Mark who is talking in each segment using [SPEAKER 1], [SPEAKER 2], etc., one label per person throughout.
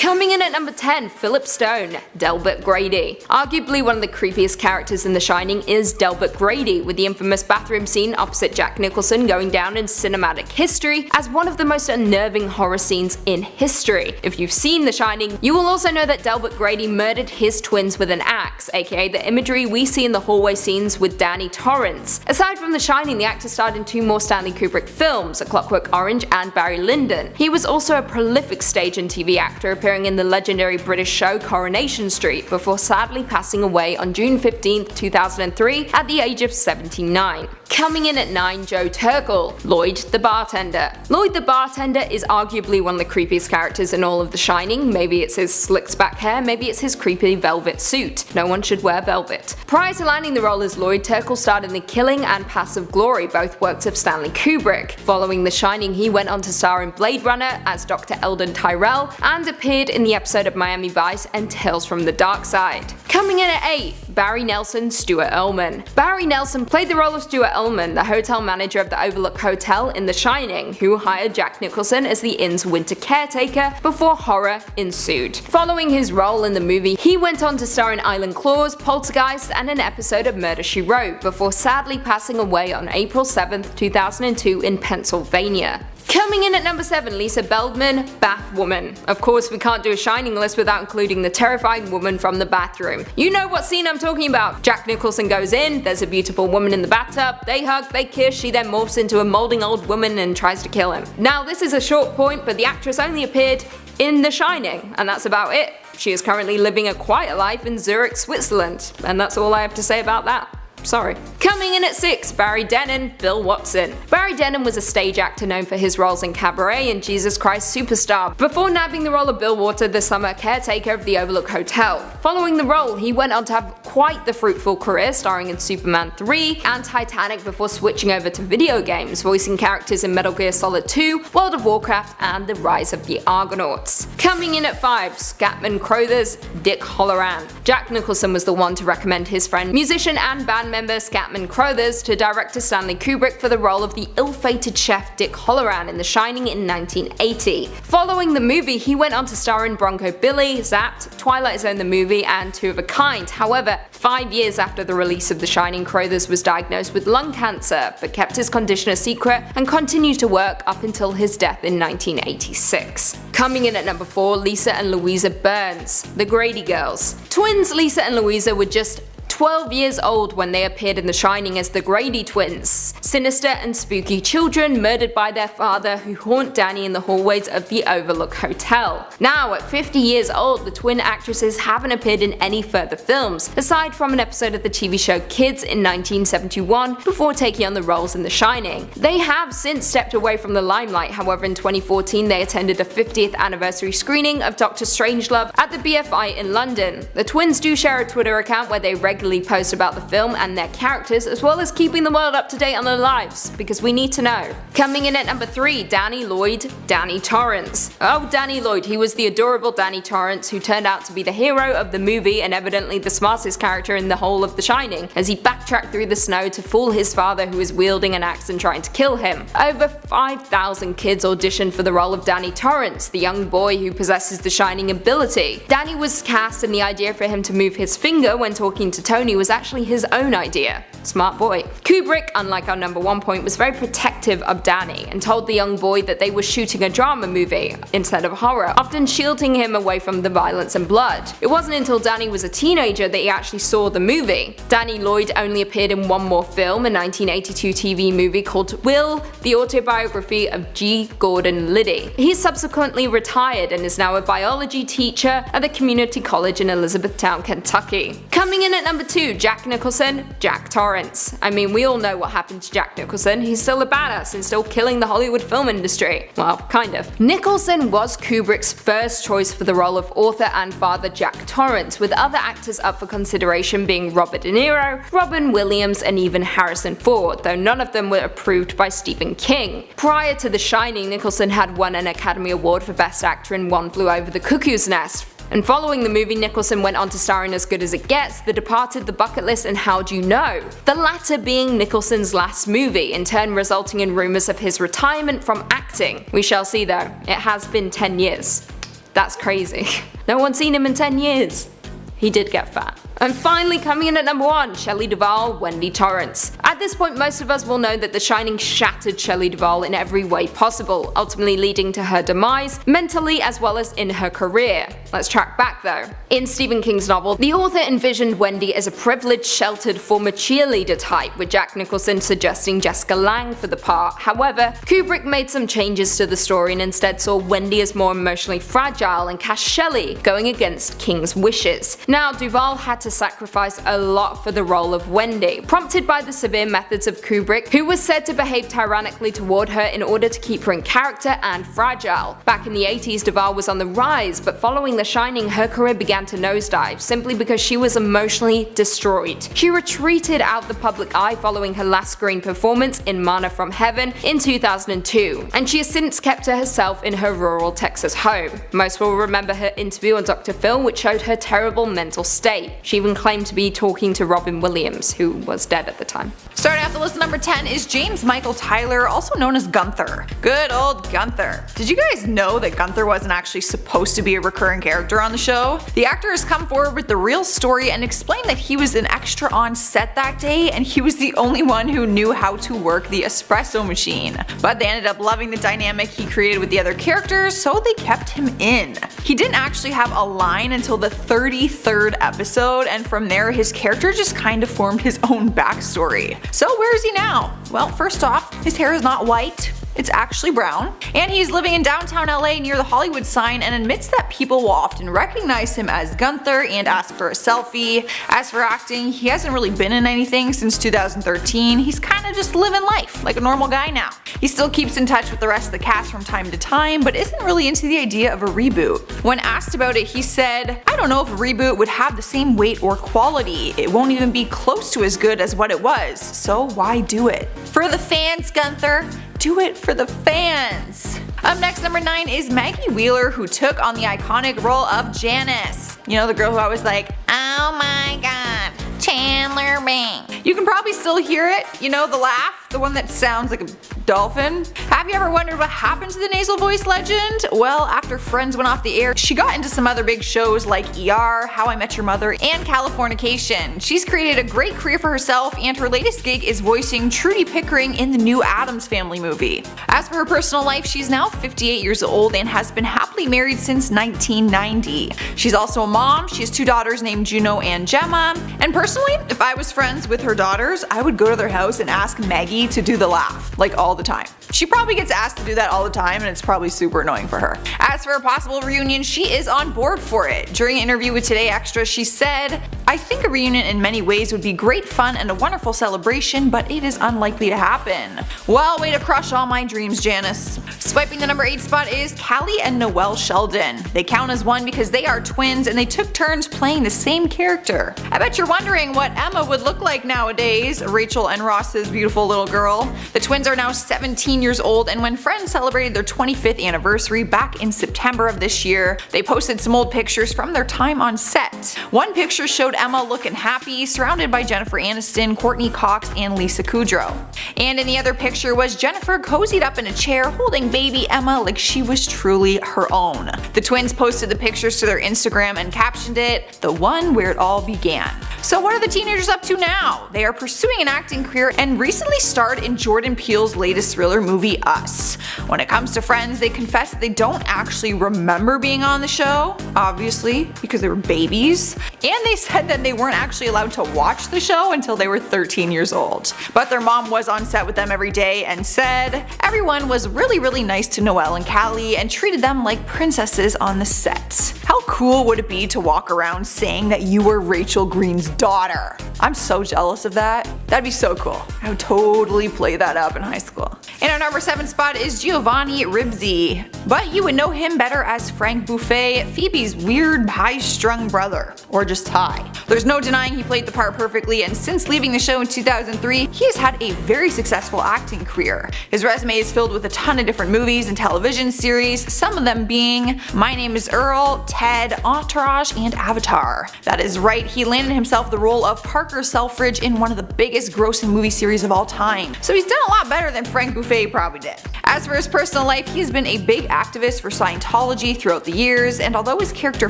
[SPEAKER 1] Coming in at number 10, Philip Stone, Delbert Grady. Arguably one of the creepiest characters in The Shining is Delbert Grady, with the infamous bathroom scene opposite Jack Nicholson going down in cinematic history as one of the most unnerving horror scenes in history. If you've seen The Shining, you will also know that Delbert Grady murdered his twins with an axe, aka the imagery we see in the hallway scenes with Danny Torrance. Aside from The Shining, the actor starred in 2 more Stanley Kubrick films, A Clockwork Orange and Barry Lyndon. He was also a prolific stage and TV actor, appearing in the legendary British show Coronation Street before sadly passing away on June 15, 2003 at the age of 79. Coming in at 9, Joe Turkel, Lloyd the bartender. Lloyd the bartender is arguably one of the creepiest characters in all of The Shining. Maybe it's his slicked back hair, maybe it's his creepy velvet suit. No one should wear velvet. Prior to landing the role as Lloyd, Turkel starred in The Killing and Paths of Glory, both works of Stanley Kubrick. Following The Shining, he went on to star in Blade Runner as Dr. Eldon Tyrell and appeared in the episode of Miami Vice and Tales from the Dark Side. Coming in at 8, Barry Nelson, Stuart Ullman. Barry Nelson played the role of Stuart Ullman, the hotel manager of the Overlook Hotel in The Shining, who hired Jack Nicholson as the inn's winter caretaker before horror ensued. Following his role in the movie, he went on to star in Island Claws, Poltergeist, and an episode of Murder, She Wrote, before sadly passing away on April 7, 2002 in Pennsylvania. Coming in at number 7, Lisa Feldman, Bathwoman. Of course, we can't do a Shining list without including the terrifying woman from the bathroom. You know what scene I'm talking about. Jack Nicholson goes in, there's a beautiful woman in the bathtub, they hug, they kiss, she then morphs into a molding old woman and tries to kill him. Now this is a short point, but the actress only appeared in The Shining, and that's about it. She is currently living a quiet life in Zurich, Switzerland, and that's all I have to say about that. Sorry. Coming in at 6, Barry Dennen, Bill Watson. Barry Dennen was a stage actor known for his roles in Cabaret and Jesus Christ Superstar, before nabbing the role of Bill Water, the summer caretaker of the Overlook Hotel. Following the role, he went on to have quite the fruitful career, starring in Superman 3 and Titanic before switching over to video games, voicing characters in Metal Gear Solid 2, World of Warcraft, and The Rise of the Argonauts. Coming in at 5, Scatman Crothers, Dick Halloran. Jack Nicholson was the one to recommend his friend, musician and band member Scatman Crothers to director Stanley Kubrick for the role of the ill-fated chef Dick Halloran in The Shining in 1980. Following the movie, he went on to star in Bronco Billy, Zapped, Twilight Zone the movie, and Two of a Kind. However, 5 years after the release of The Shining, Crothers was diagnosed with lung cancer, but kept his condition a secret and continued to work up until his death in 1986. Coming in at number 4, Lisa and Louisa Burns, The Grady Girls. Twins Lisa and Louisa were just 12 years old when they appeared in The Shining as the Grady twins, sinister and spooky children murdered by their father who haunt Danny in the hallways of the Overlook Hotel. Now, at 50 years old, the twin actresses haven't appeared in any further films, aside from an episode of the TV show Kids in 1971 before taking on the roles in The Shining. They have since stepped away from the limelight, however in 2014 they attended a 50th anniversary screening of Doctor Strangelove at the BFI in London. The twins do share a Twitter account where they regularly post about the film and their characters, as well as keeping the world up to date on their lives, because we need to know. Coming in at number 3, Danny Lloyd, Danny Torrance. Oh, Danny Lloyd, he was the adorable Danny Torrance who turned out to be the hero of the movie and evidently the smartest character in the whole of The Shining, as he backtracked through the snow to fool his father who was wielding an axe and trying to kill him. Over 5,000 kids auditioned for the role of Danny Torrance, the young boy who possesses the Shining ability. Danny was cast, and the idea for him to move his finger when talking to Tony was actually his own idea. Smart boy. Kubrick, unlike our number 1 point, was very protective of Danny and told the young boy that they were shooting a drama movie instead of horror, often shielding him away from the violence and blood. It wasn't until Danny was a teenager that he actually saw the movie. Danny Lloyd only appeared in one more film, a 1982 TV movie called Will, the autobiography of G. Gordon Liddy. He subsequently retired and is now a biology teacher at the community college in Elizabethtown, Kentucky. Coming in at number 2, Jack Nicholson, Jack Torrance. I mean, we all know what happened to Jack Nicholson. He's still a badass and still killing the Hollywood film industry. Well, kind of. Nicholson was Kubrick's first choice for the role of author and father Jack Torrance, with other actors up for consideration being Robert De Niro, Robin Williams, and even Harrison Ford, though none of them were approved by Stephen King. Prior to The Shining, Nicholson had won an Academy Award for Best Actor in One Flew Over the Cuckoo's Nest. And following the movie, Nicholson went on to star in As Good as It Gets, The Departed, The Bucket List, and How'd You Know?, the latter being Nicholson's last movie, in turn resulting in rumours of his retirement from acting. We shall see though, it has been 10 years. That's crazy. No one's seen him in 10 years. He did get fat. And finally, coming in at number 1, Shelley Duvall, Wendy Torrance. At this point, most of us will know that The Shining shattered Shelley Duvall in every way possible, ultimately leading to her demise, mentally as well as in her career. Let's track back though. In Stephen King's novel, the author envisioned Wendy as a privileged, sheltered former cheerleader type, with Jack Nicholson suggesting Jessica Lange for the part. However, Kubrick made some changes to the story and instead saw Wendy as more emotionally fragile and cast Shelley, going against King's wishes. Now, Duvall had to sacrifice a lot for the role of Wendy, prompted by the severe methods of Kubrick, who was said to behave tyrannically toward her in order to keep her in character and fragile. Back in the 80s, Duvall was on the rise, but following The Shining, her career began to nosedive, simply because she was emotionally destroyed. She retreated out the public eye following her last screen performance in Manna from Heaven in 2002, and she has since kept to herself in her rural Texas home. Most will remember her interview on Dr. Phil, which showed her terrible mental state. She even claimed to be talking to Robin Williams, who was dead at the time.
[SPEAKER 2] Starting off the list at number 10 is James Michael Tyler, also known as Gunther. Good old Gunther. Did you guys know that Gunther wasn't actually supposed to be a recurring character on the show? The actor has come forward with the real story and explained that he was an extra on set that day and he was the only one who knew how to work the espresso machine. But they ended up loving the dynamic he created with the other characters, so they kept him in. He didn't actually have a line until the 33rd episode, and from there his character just kind of formed his own backstory. So where is he now? Well, first off, his hair is not white. It's actually brown, and he's living in downtown LA near the Hollywood sign and admits that people will often recognize him as Gunther and ask for a selfie. As for acting, he hasn't really been in anything since 2013, he's kinda just living life like a normal guy now. He still keeps in touch with the rest of the cast from time to time, but isn't really into the idea of a reboot. When asked about it, he said, "I don't know if a reboot would have the same weight or quality. It won't even be close to as good as what it was, so why do it? For the fans, Gunther. Do it for the fans." Up next, number 9 is Maggie Wheeler, who took on the iconic role of Janice. You know, the girl who always like, "Oh my god, Chandler Bing." You can probably still hear it, you know, the laugh, the one that sounds like a dolphin. Have you ever wondered what happened to the nasal voice legend? Well, after Friends went off the air, she got into some other big shows like ER, How I Met Your Mother, and Californication. She's created a great career for herself, and her latest gig is voicing Trudy Pickering in the new Addams Family movie. As for her personal life, she's now 58 years old and has been happily married since 1990. She's also a mom. She has 2 daughters named Juno and Gemma, and personally, if I was friends with her daughters, I would go to their house and ask Maggie to do the laugh, like all the time. She probably gets asked to do that all the time, and it's probably super annoying for her. As for a possible reunion, she is on board for it. During an interview with Today Extra, she said, "I think a reunion in many ways would be great fun and a wonderful celebration, but it is unlikely to happen." Well, way to crush all my dreams, Janice. Swiping the number 8 spot is Cali and Noelle Sheldon. They count as one because they are twins and they took turns playing the same character. I bet you're wondering what Emma would look like nowadays, Rachel and Ross's beautiful little girl. The twins are now 17 years old, and when Friends celebrated their 25th anniversary back in September of this year, they posted some old pictures from their time on set. One picture showed Emma looking happy, surrounded by Jennifer Aniston, Courtney Cox, and Lisa Kudrow. And in the other picture was Jennifer cozied up in a chair holding baby Emma like she was truly her own. The twins posted the pictures to their Instagram and captioned it, "The one where it all began." So what are the teenagers up to now? They are pursuing an acting career and recently starred in Jordan Peele's latest thriller movie, Us. When it comes to Friends, they confess that they don't actually remember being on the show, obviously, because they were babies, and they said that they weren't actually allowed to watch the show until they were 13 years old. But their mom was on set with them every day and said, "Everyone was really nice to Noelle and Cali and treated them like princesses on the set." How cool would it be to walk around saying that you were Rachel Green's daughter? I'm so jealous of that. That'd be so cool. I would totally play that up in high school. And our number 7 spot is Giovanni Ribisi, but you would know him better as Frank Buffet, Phoebe's weird high-strung brother, or just high. There's no denying he played the part perfectly, and since leaving the show in 2003, he has had a very successful acting career. His resume is filled with a ton of different movies and television series, some of them being My Name is Earl, Ted, Entourage, and Avatar. That is right, he landed himself the role of Parker Selfridge in one of the biggest grossing movie series of all time. So he's done a lot better than Frank Buffet probably did. As for his personal life, he's been a big activist for Scientology throughout the years, and although his character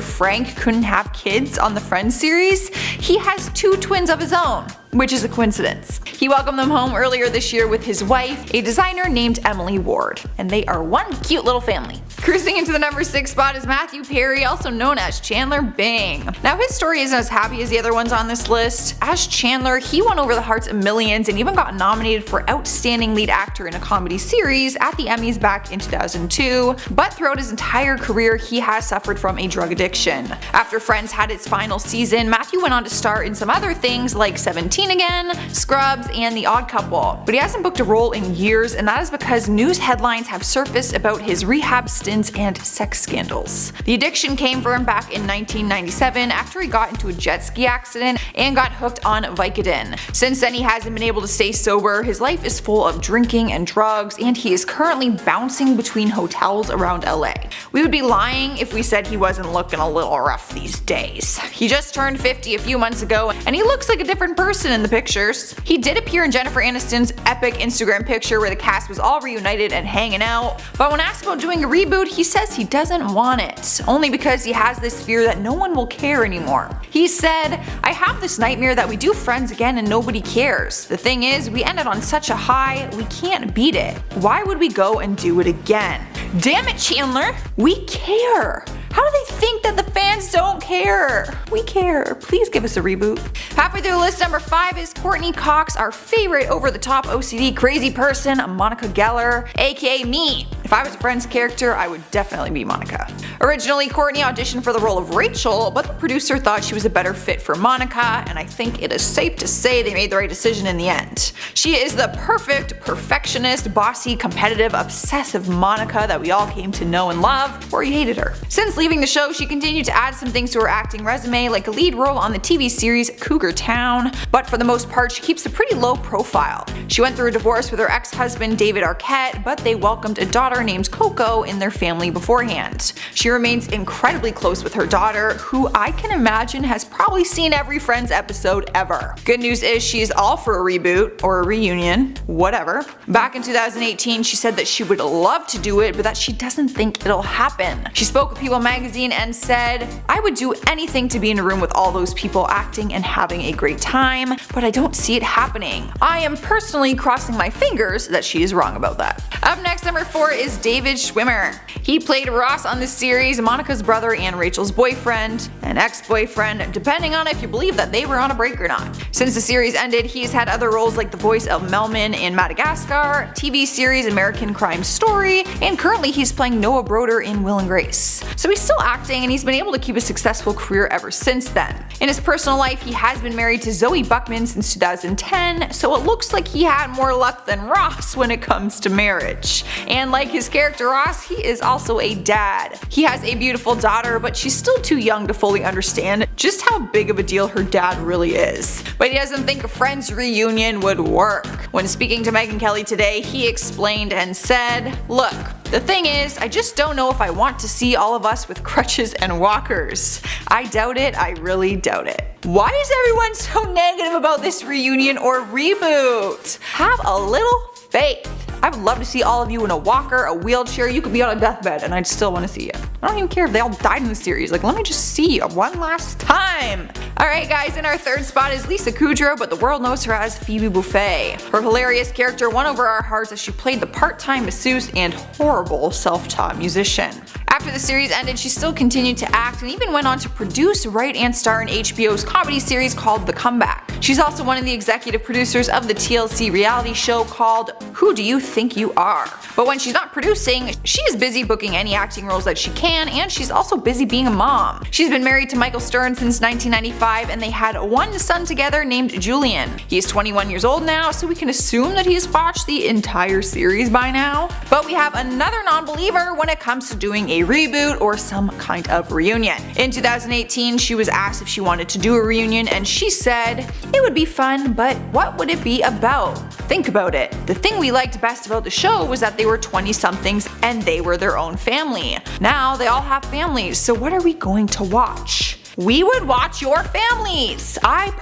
[SPEAKER 2] Frank couldn't have kids on the Friends series, he has 2 twins of his own, which is a coincidence. He welcomed them home earlier this year with his wife, a designer named Emily Ward, and they are one cute little family. Cruising into the number 6 spot is Matthew Perry, also known as Chandler Bing. Now his story isn't as happy as the other ones on this list. As Chandler, he won over the hearts of millions and even got nominated for Outstanding Lead Actor in a Comedy Series at the Emmys back in 2002, but throughout his entire career he has suffered from a drug addiction. After Friends had its final season, Matthew went on to star in some other things like 17 Again, Scrubs, and The Odd Couple, but he hasn't booked a role in years, and that is because news headlines have surfaced about his rehab stints and sex scandals. The addiction came for him back in 1997 after he got into a jet ski accident and got hooked on Vicodin. Since then he hasn't been able to stay sober, his life is full of drinking and drugs, and he is currently bouncing between hotels around LA. We would be lying if we said he wasn't looking a little rough these days. He just turned 50 a few months ago, and he looks like a different person in the pictures. He did appear in Jennifer Aniston's epic Instagram picture where the cast was all reunited and hanging out, but when asked about doing a reboot, he says he doesn't want it, only because he has this fear that no one will care anymore. He said, "I have this nightmare that we do Friends again and nobody cares. The thing is, we ended on such a high, we can't beat it. Why would we go and do it again?" Damn it, Chandler! We care! How do they think that the fans don't care? We care. Please give us a reboot. Halfway through the list, number 5 is Courtney Cox, our favorite over-the-top OCD crazy person, Monica Geller, aka me. If I was a Friends character, I would definitely be Monica. Originally, Courtney auditioned for the role of Rachel, but the producer thought she was a better fit for Monica, and I think it is safe to say they made the right decision in the end. She is the perfect, perfectionist, bossy, competitive, obsessive Monica that we all came to know and love, or we hated her. Since leaving the show, she continued to add some things to her acting resume, like a lead role on the TV series Cougar Town, but for the most part she keeps a pretty low profile. She went through a divorce with her ex-husband David Arquette, but they welcomed a daughter named Coco in their family beforehand. She remains incredibly close with her daughter, who I can imagine has probably seen every Friends episode ever. Good news is she is all for a reboot, or a reunion, whatever. Back in 2018 she said that she would love to do it, but that she doesn't think it'll happen. She spoke with People magazine and said, "I would do anything to be in a room with all those people acting and having a great time, but I don't see it happening. I am personally crossing my fingers that she is wrong about that." Up next, number 4 is David Schwimmer. He played Ross on this series, Monica's brother and Rachel's boyfriend, an ex-boyfriend, depending on if you believe that they were on a break or not. Since the series ended, he's had other roles like the voice of Melman in Madagascar, TV series American Crime Story, and currently he's playing Noah Broder in Will and Grace. So he's still acting, and he's been able to keep a successful career ever since then. In his personal life, he has been married to Zoe Buckman since 2010, so it looks like he had more luck than Ross when it comes to marriage. And like his character Ross, he is also a dad. He has a beautiful daughter, but she's still too young to fully understand just how big of a deal her dad really is. But he doesn't think a Friends reunion would work. When speaking to Megyn Kelly today, he explained and said, "Look, the thing is, I just don't know if I want to see all of us with crutches and walkers. I doubt it, I really doubt it." Why is everyone so negative about this reunion or reboot? Have a little faith. I would love to see all of you in a walker, a wheelchair. You could be on a deathbed and I'd still want to see you. I don't even care if they all died in the series. Like, let me just see you one last time. Alright guys, in our 3rd spot is Lisa Kudrow, but the world knows her as Phoebe Buffay. Her hilarious character won over our hearts as she played the part-time masseuse and horrible self-taught musician. After the series ended, she still continued to act and even went on to produce, write, and star in HBO's comedy series called The Comeback. She's also one of the executive producers of the TLC reality show called Who Do You Think You Are? But when she's not producing, she is busy booking any acting roles that she can, and she's also busy being a mom. She's been married to Michael Stern since 1995, and they had one son together named Julian. He is 21 years old now, so we can assume that he has watched the entire series by now. But we have another non-believer when it comes to doing a reboot or some kind of reunion. In 2018, she was asked if she wanted to do a reunion, and she said, It would be fun, but what would it be about? Think about it. The thing we liked best about the show was that they were 20-somethings and they were their own family. Now they all have families, so what are we going to watch? We would watch your families! I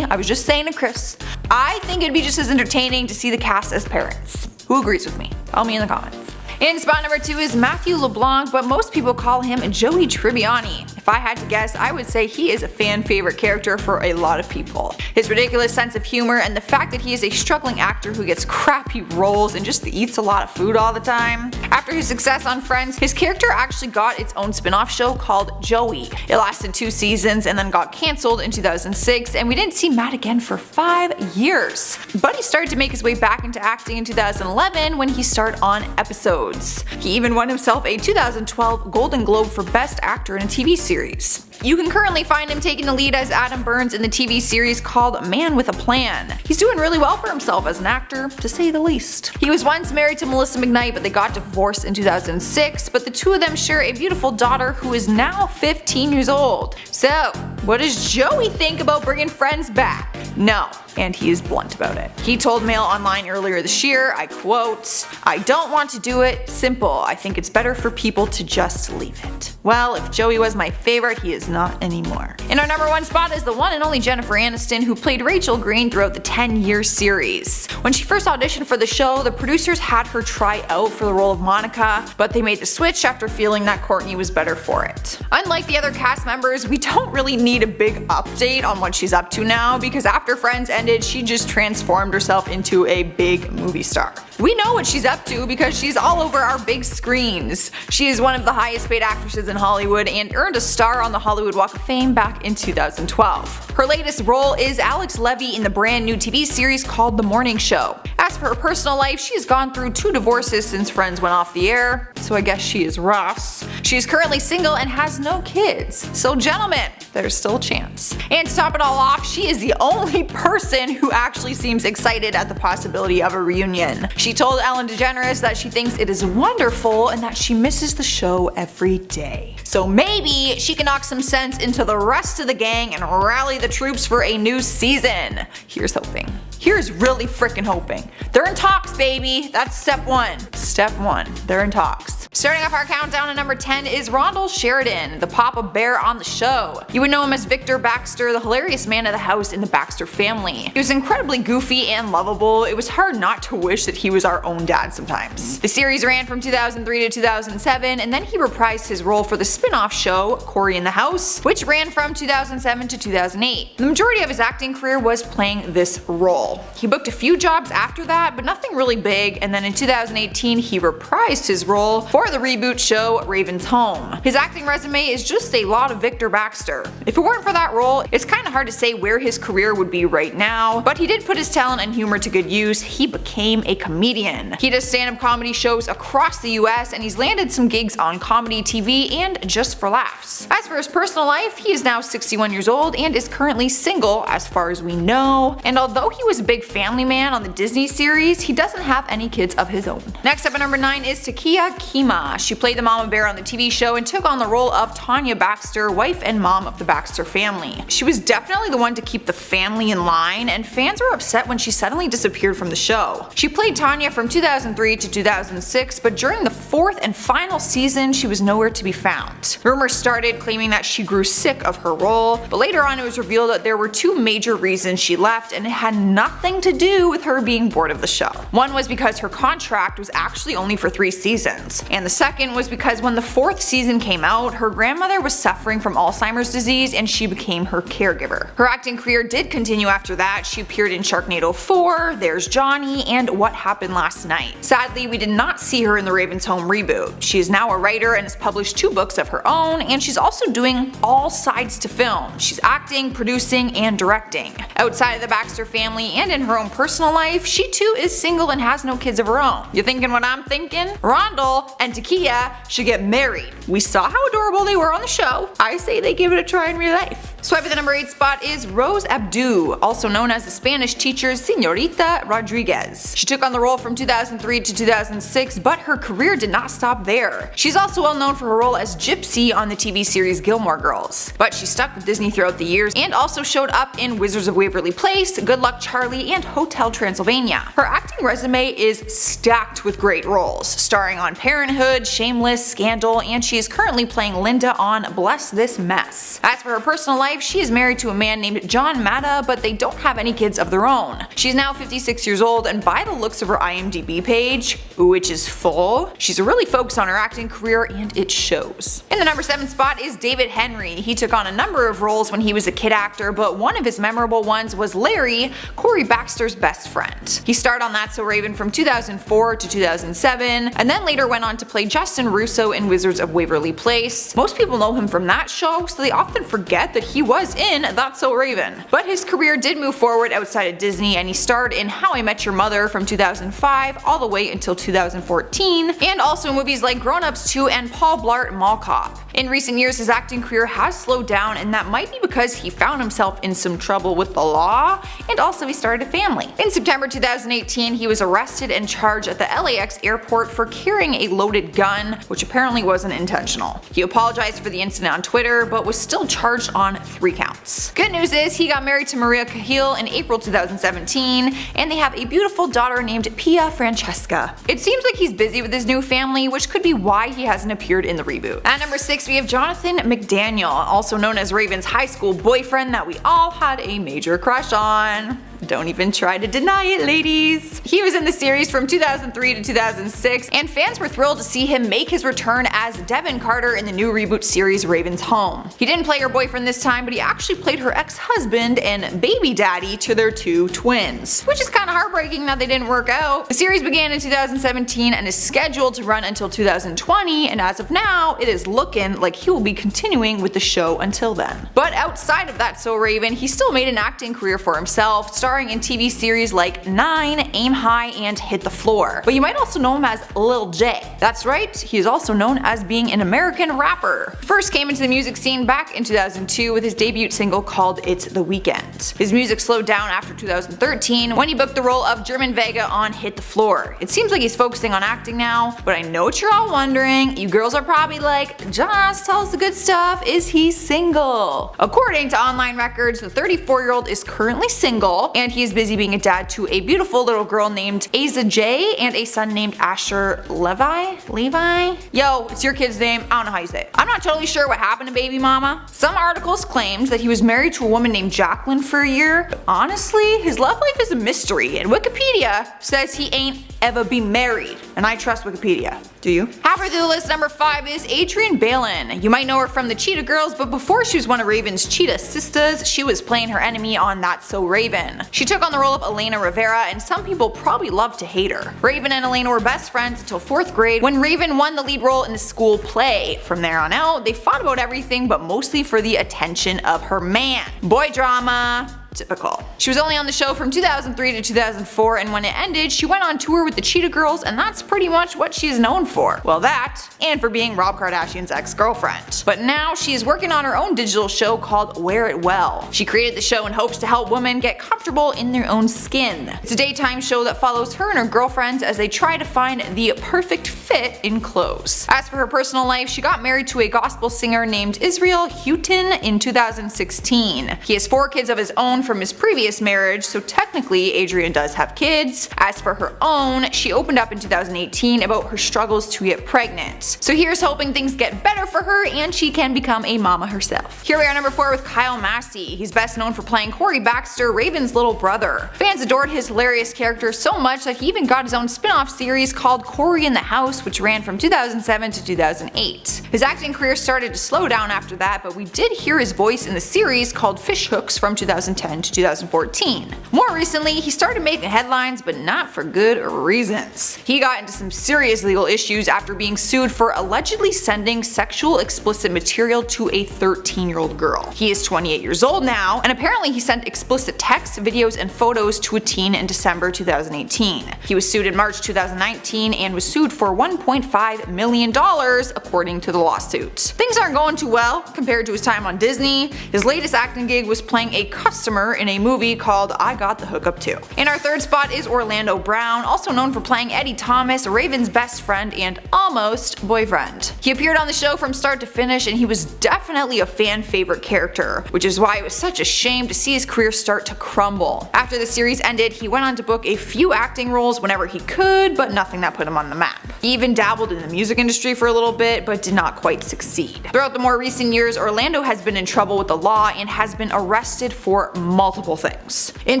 [SPEAKER 2] was just saying to Chris, I think it'd be just as entertaining to see the cast as parents. Who agrees with me? Tell me in the comments. In spot number 2 is Matthew LeBlanc, but most people call him Joey Tribbiani. If I had to guess, I would say he is a fan favorite character for a lot of people. His ridiculous sense of humor and the fact that he is a struggling actor who gets crappy roles and just eats a lot of food all the time. After his success on Friends, his character actually got its own spin-off show called Joey. It lasted 2 seasons and then got cancelled in 2006, and we didn't see Matt again for 5 years. But he started to make his way back into acting in 2011 when he starred on episodes. He even won himself a 2012 Golden Globe for Best Actor in a TV series. You can currently find him taking the lead as Adam Burns in the TV series called Man with a Plan. He's doing really well for himself as an actor, to say the least. He was once married to Melissa McKnight, but they got divorced in 2006, but the two of them share a beautiful daughter who is now 15 years old. So, what does Joey think about bringing Friends back? No, and he is blunt about it. He told Mail Online earlier this year, I quote, "I don't want to do it, simple. I think it's better for people to just leave it." Well, if Joey was my favorite, he is not anymore. In our number 1 spot is the one and only Jennifer Aniston, who played Rachel Green throughout the 10-year series. When she first auditioned for the show, the producers had her try out for the role of Monica, but they made the switch after feeling that Courtney was better for it. Unlike the other cast members, we don't really need a big update on what she's up to now, because after Friends ended, she just transformed herself into a big movie star. We know what she's up to because she's all over our big screens. She is one of the highest paid actresses in Hollywood and earned a star on the Hollywood Walk of Fame back in 2012. Her latest role is Alex Levy in the brand new TV series called The Morning Show. As for her personal life, she has gone through 2 divorces since Friends went off the air, so I guess she is Ross. She is currently single and has no kids, so gentlemen, there's still a chance. And to top it all off, she is the only person who actually seems excited at the possibility of a reunion. She told Ellen DeGeneres that she thinks it is wonderful and that she misses the show every day. So maybe she can knock some sense into the rest of the gang and rally the troops for a new season. Here's hoping. Here's really frickin' hoping. They're in talks, baby. That's step 1. Step 1. They're in talks. Starting off our countdown at number 10 is Rondell Sheridan, the Papa Bear on the show. You would know him as Victor Baxter, the hilarious man of the house in the Baxter family. He was incredibly goofy and lovable. It was hard not to wish that he was our own dad sometimes. The series ran from 2003 to 2007, and then he reprised his role for the spin-off show Cory in the House, which ran from 2007 to 2008. The majority of his acting career was playing this role. He booked a few jobs after that, but nothing really big, and then in 2018 he reprised his role for the reboot show Raven's Home. His acting resume is just a lot of Victor Baxter. If it weren't for that role, it's kinda hard to say where his career would be right now, but he did put his talent and humor to good use. He became a comedian. He does stand-up comedy shows across the US, and he's landed some gigs on comedy TV and Just for Laughs. As for his personal life, he is now 61 years old and is currently single as far as we know, and although he was a big family man on the Disney series, he doesn't have any kids of his own. Next up at number 9 is Kaymah. She played the mama bear on the TV show and took on the role of Tanya Baxter, wife and mom of the Baxter family. She was definitely the one to keep the family in line, and fans were upset when she suddenly disappeared from the show. She played Tanya from 2003 to 2006, but during the 4th and final season, she was nowhere to be found. Rumors started claiming that she grew sick of her role, but later on it was revealed that there were 2 major reasons she left, and it had nothing to do with her being bored of the show. One was because her contract was actually only for 3 seasons, and the second was because when the 4th season came out, her grandmother was suffering from Alzheimer's disease and she became her caregiver. Her acting career did continue after that. She appeared in Sharknado 4, There's Johnny, and What Happened Last Night. Sadly, we did not see her in the Raven's Home reboot. She is now a writer and has published 2 books of her own, and she's also doing all sides to film. She's acting, producing, and directing. Outside of the Baxter family and in her own personal life, she too is single and has no kids of her own. You thinking what I'm thinking? Rondell and Takia should get married. We saw how adorable they were on the show. I say they give it a try in real life. Swipe at the number 8 spot is Rose Abdu, also known as the Spanish teacher Señorita Rodriguez. She took on the role from 2003 to 2006, but her career did not stop there. She's also well known for her role as Gypsy on the TV series Gilmore Girls. But she stuck with Disney throughout the years and also showed up in Wizards of Waverly Place, Good Luck Charlie, and Hotel Transylvania. Her acting resume is stacked with great roles, starring on Parenthood, Shameless, Scandal, and she is currently playing Linda on Bless This Mess. As for her personal life, she is married to a man named John Matta, but they don't have any kids of their own. She's now 56 years old, and by the looks of her IMDb page, which is full, she's really focused on her acting career and it shows. In the number 7 spot is David Henrie. He took on a number of roles when he was a kid actor, but one of his memorable ones was Larry, Corey Baxter's best friend. He starred on That's So Raven from 2004 to 2007, and then later went on to play Justin Russo in Wizards of Waverly Place. Most people know him from that show, so they often forget that he was in That's So Raven. But his career did move forward outside of Disney, and he starred in How I Met Your Mother from 2005 all the way until 2014, and also movies like Grown Ups 2 and Paul Blart Mall Cop. In recent years, his acting career has slowed down, and that might be because he found himself in some trouble with the law, and also he started a family. In September 2018, he was arrested and charged at the LAX airport for carrying a loaded gun, which apparently wasn't intentional. He apologized for the incident on Twitter, but was still charged on 3 counts. Good news is he got married to Maria Cahill in April 2017, and they have a beautiful daughter named Pia Francesca. It seems like he's busy with his new family, which could be why he hasn't appeared in the reboot. At number 6, we have Jonathan McDaniel, also known as Raven's high school boyfriend that we all had a major crush on. Don't even try to deny it, ladies. He was in the series from 2003 to 2006, and fans were thrilled to see him make his return as Devin Carter in the new reboot series Raven's Home. He didn't play her boyfriend this time, but he actually played her ex-husband and baby daddy to their 2 twins, which is kinda heartbreaking that they didn't work out. The series began in 2017 and is scheduled to run until 2020, and as of now, it is looking like he will be continuing with the show until then. But outside of That's So Raven, he still made an acting career for himself, starring in TV series like 9, Aim High, and Hit the Floor. But you might also know him as Lil J. That's right, he is also known as being an American rapper. First came into the music scene back in 2002 with his debut single called It's the Weekend. His music slowed down after 2013 when he booked the role of German Vega on Hit the Floor. It seems like he's focusing on acting now, but I know what you're all wondering. You girls are probably like, Joss, tell us the good stuff, is he single? According to online records, the 34-year-old is currently single, and he is busy being a dad to a beautiful little girl named Aza J and a son named Asher Levi? Yo, it's your kid's name, I don't know how you say it. I'm not totally sure what happened to baby mama. Some articles claimed that he was married to a woman named Jacqueline for a year, but honestly, his love life is a mystery, and Wikipedia says he ain't ever been married, and I trust Wikipedia. Do you? Halfway through the list, number 5 is Adrienne Bailon. You might know her from the Cheetah Girls, but before she was one of Raven's Cheetah sisters, she was playing her enemy on That's So Raven. She took on the role of Elena Rivera, and some people probably love to hate her. Raven and Elena were best friends until 4th grade when Raven won the lead role in the school play. From there on out, they fought about everything, but mostly for the attention of her man. Boy drama. Typical. She was only on the show from 2003 to 2004, and when it ended, she went on tour with the Cheetah Girls, and that's pretty much what she's known for. Well, that, and for being Rob Kardashian's ex-girlfriend. But now she is working on her own digital show called Wear It Well. She created the show in hopes to help women get comfortable in their own skin. It's a daytime show that follows her and her girlfriends as they try to find the perfect fit in clothes. As for her personal life, she got married to a gospel singer named Israel Houghton in 2016. He has 4 kids of his own from his previous marriage, so technically Adrienne does have kids. As for her own, she opened up in 2018 about her struggles to get pregnant. So here's hoping things get better for her and she can become a mama herself. Here we are, number 4 with Kyle Massey. He's best known for playing Corey Baxter, Raven's little brother. Fans adored his hilarious character so much that he even got his own spin-off series called Corey in the House, which ran from 2007 to 2008. His acting career started to slow down after that, but we did hear his voice in the series called Fish Hooks from 2010 2011 to 2014. More recently, he started making headlines, but not for good reasons. He got into some serious legal issues after being sued for allegedly sending sexual explicit material to a 13-year-old girl. He is 28 years old now, and apparently he sent explicit texts, videos, and photos to a teen in December 2018. He was sued in March 2019 and was sued for $1.5 million according to the lawsuit. Things aren't going too well compared to his time on Disney. His latest acting gig was playing a customer in a movie called I Got the Hookup Too. In our third spot is Orlando Brown, also known for playing Eddie Thomas, Raven's best friend and almost boyfriend. He appeared on the show from start to finish, and he was definitely a fan favorite character, which is why it was such a shame to see his career start to crumble. After the series ended, he went on to book a few acting roles whenever he could, but nothing that put him on the map. He even dabbled in the music industry for a little bit, but did not quite succeed. Throughout the more recent years, Orlando has been in trouble with the law and has been arrested for multiple things. In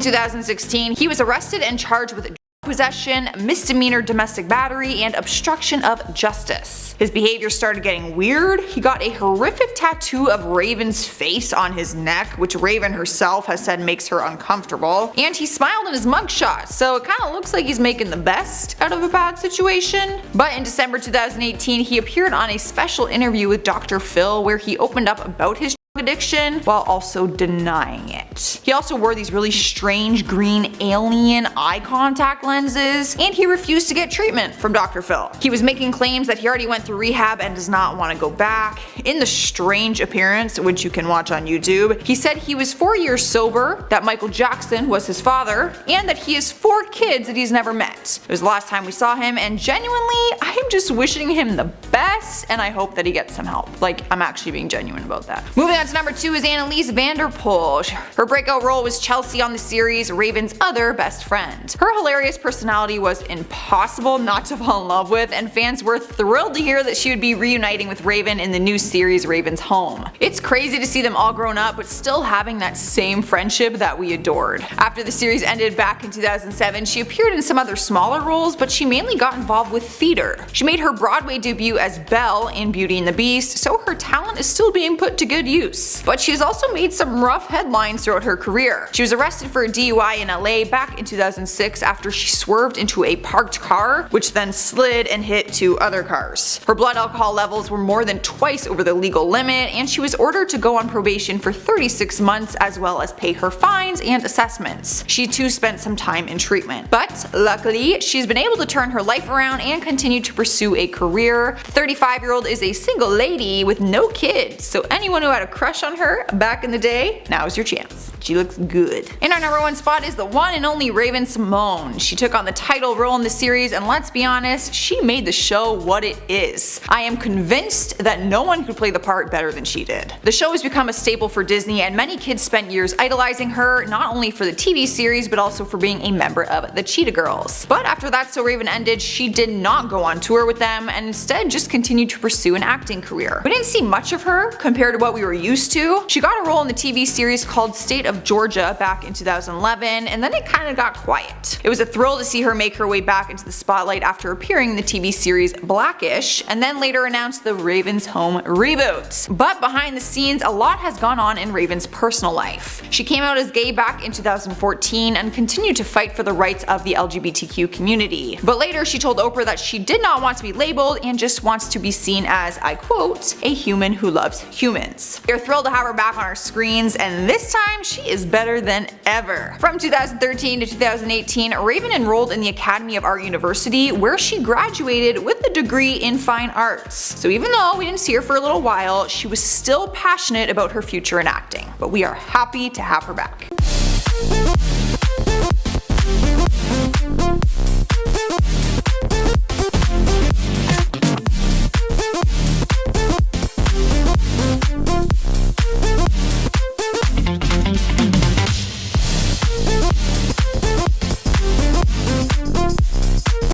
[SPEAKER 2] 2016, he was arrested and charged with possession, misdemeanor domestic battery, and obstruction of justice. His behavior started getting weird. He got a horrific tattoo of Raven's face on his neck, which Raven herself has said makes her uncomfortable, and he smiled in his mugshot, so it kinda looks like he's making the best out of a bad situation. But in December 2018, he appeared on a special interview with Dr. Phil where he opened up about his addiction while also denying it. He also wore these really strange green alien eye contact lenses, and he refused to get treatment from Dr. Phil. He was making claims that he already went through rehab and does not want to go back. In the Strange Appearance, which you can watch on YouTube, he said he was 4 years sober, that Michael Jackson was his father, and that he has 4 kids that he's never met. It was the last time we saw him, and genuinely, I am just wishing him the best, and I hope that he gets some help. Like, I'm actually being genuine about that. Moving on to number 2 is Annalise Vanderpool. Her breakout role was Chelsea on the series, Raven's other best friend. Her hilarious personality was impossible not to fall in love with, and fans were thrilled to hear that she would be reuniting with Raven in the new series Raven's Home. It's crazy to see them all grown up but still having that same friendship that we adored. After the series ended back in 2007, she appeared in some other smaller roles, but she mainly got involved with theater. She made her Broadway debut as Belle in Beauty and the Beast, so her talent is still being put to good use. But she has also made some rough headlines throughout her career. She was arrested for a DUI in LA back in 2006 after she swerved into a parked car, which then slid and hit 2 other cars. Her blood alcohol levels were more than twice over the legal limit, and she was ordered to go on probation for 36 months as well as pay her fines and assessments. She too spent some time in treatment. But luckily, she's been able to turn her life around and continue to pursue a career. The 35-year-old is a single lady with no kids, so anyone who had a crush on her back in the day, now's your chance. She looks good. In our number 1 spot is the one and only Raven-Symoné. She took on the title role in the series, and let's be honest, she made the show what it is. I am convinced that no one could play the part better than she did. The show has become a staple for Disney, and many kids spent years idolizing her, not only for the TV series but also for being a member of the Cheetah Girls. But after That's So Raven ended, she did not go on tour with them and instead just continued to pursue an acting career. We didn't see much of her compared to what we were used to. She got a role in the TV series called State of Georgia back in 2011, and then it kinda got quiet. It was a thrill to see her make her way back into the spotlight after appearing in the TV series Blackish, and then later announced the Raven's Home reboot. But behind the scenes, a lot has gone on in Raven's personal life. She came out as gay back in 2014 and continued to fight for the rights of the LGBTQ community. But later she told Oprah that she did not want to be labeled and just wants to be seen as, I quote, a human who loves humans. We're thrilled to have her back on our screens, and this time she is better than ever. From 2013 to 2018, Raven enrolled in the Academy of Art University, where she graduated with a degree in fine arts. So even though we didn't see her for a little while, she was still passionate about her future in acting. But we are happy to have her back.